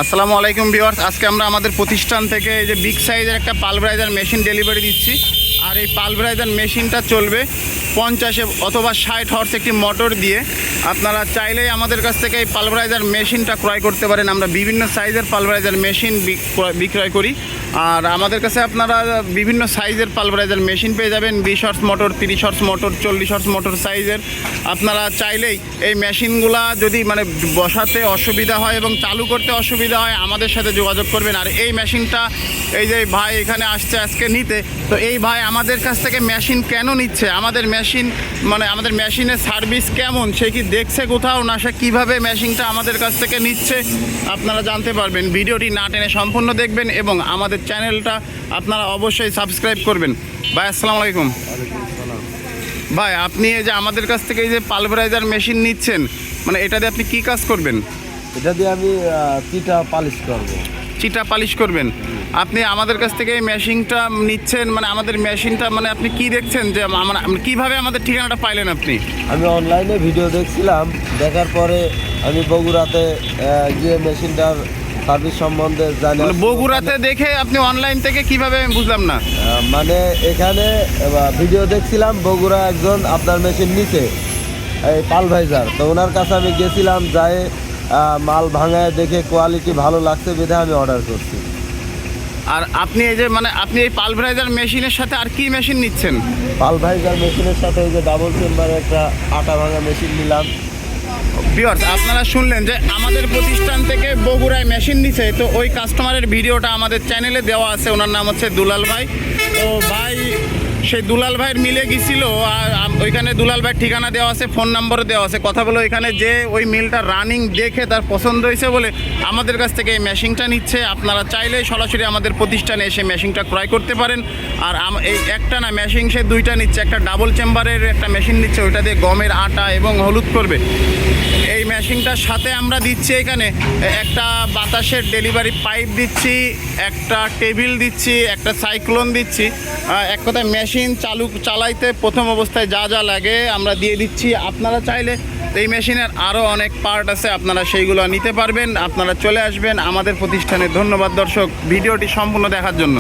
আসসালামু আলাইকুম ভিউয়ার্স, আজকে আমরা আমাদের প্রতিষ্ঠান থেকে এই যে বিগ সাইজের একটা পালভারাইজার মেশিন ডেলিভারি দিচ্ছি। আর এই পালভারাইজার মেশিনটা চলবে 50 অথবা 60 হর্স একটি মোটর দিয়ে। আপনারা চাইলেই আমাদের কাছ থেকে এই পালভারাইজার মেশিনটা ক্রয় করতে পারেন। আমরা বিভিন্ন সাইজের পালভারাইজার মেশিন বিক্রয় করি। আর আমাদের কাছে আপনারা বিভিন্ন সাইজের পালভারাইজার মেশিন পেয়ে যাবেন, 20 horse motor, 30 horse motor, 40 horse motor সাইজের। আপনারা চাইলেই এই মেশিনগুলা যদি বসাতে অসুবিধা হয় এবং চালু করতে অসুবিধা হয়, আমাদের সাথে যোগাযোগ করবেন। আর এই মেশিনটা এই যে ভাই এখানে আসছে আজকে নিতে, তো এই ভাই আমাদের কাছ থেকে মেশিন কেন নিচ্ছে, আমাদের মেশিনের সার্ভিস কেমন, সে কি দেখছে কোথাও, না সে কীভাবে মেশিনটা আমাদের কাছ থেকে নিচ্ছে, আপনারা জানতে পারবেন। ভিডিওটি না টেনে সম্পূর্ণ দেখবেন এবং আমাদের চ্যানেলটা আপনারা অবশ্যই সাবস্ক্রাইব করবেন। ভাই আসসালামু আলাইকুম। ভাই আপনি এই যে আমাদের কাছ থেকে এই যে পালভারাইজার মেশিন নিচ্ছেন, এটা দিয়ে আপনি কি কাজ করবেন? এটা দিয়ে আমি চিটা পালিশ করব। চিটা পালিশ করবেন? আপনি আমাদের কাছ থেকে এই মেশিনটা নিচ্ছেন, আমাদের মেশিনটা আপনি কি দেখছেন, যে কিভাবে আমাদের ঠিকানাটা পাইলেন আপনি? আমি অনলাইনে ভিডিও দেখছিলাম, দেখার পরে আমি বগুড়াতে গিয়ে মেশিনটার সার্ভিস সম্বন্ধে জানি। বগুড়াতে দেখে আপনি অনলাইন থেকে কিভাবে, আমি বুঝলাম না। এখানে ভিডিও দেখছিলাম, বগুড়া একজন আপনার মেশিন নিতে, এই পালভাইজার, তো ওনার কাছে আমি গেছিলাম, যাই মাল ভাঙায় দেখে কোয়ালিটি ভালো লাগছে বিধে আমি অর্ডার করছি। আর আপনি এই যে আপনি এই পালভারাইজার মেশিনের সাথে আর কি মেশিন নিচ্ছেন? পালভাইজার মেশিনের সাথে এই যে ডাবল চেম্বারের একটা আটা ভাঙা মেশিন নিলাম। ভিউয়ার্স, আপনারা শুনলেন যে আমাদের প্রতিষ্ঠান থেকে বগুড়ায় মেশিন নিছে, তো ওই কাস্টমারের ভিডিওটা আমাদের চ্যানেলে দেওয়া আছে। ওনার নাম হচ্ছে দুলাল ভাই। তো ভাই সেই দুলাল ভাইয়ের মিলে গেছিলো, আর ওইখানে দুলাল ভাইয়ের ঠিকানা দেওয়া আছে, ফোন নম্বরও দেওয়া আছে। কথা বলে ওইখানে যে ওই মিলটা রানিং দেখে তার পছন্দ হয়েছে বলে আমাদের কাছ থেকে এই মেশিনটা নিচ্ছে। আপনারা চাইলে সরাসরি আমাদের প্রতিষ্ঠানে এসে মেশিনটা ক্রয় করতে পারেন। আর এই একটা না, মেশিন সে দুইটা নিচ্ছে, একটা ডাবল চেম্বারের একটা মেশিন নিচ্ছে, ওইটা দিয়ে গমের আটা এবং হলুদ করবে। এই মেশিনটার সাথে আমরা দিচ্ছি এখানে একটা বাতাসের ডেলিভারি পাইপ দিচ্ছি, একটা টেবিল দিচ্ছি, একটা সাইক্লোন দিচ্ছি। এক কথায় মেশিন চালাইতে প্রথম অবস্থায় যা যা লাগে আমরা দিয়ে দিচ্ছি। আপনারা চাইলে এই মেশিনের আরও অনেক পার্ট আছে, আপনারা সেইগুলো নিতে পারবেন। আপনারা চলে আসবেন আমাদের প্রতিষ্ঠানে। ধন্যবাদ দর্শক ভিডিওটি সম্পূর্ণ দেখার জন্য।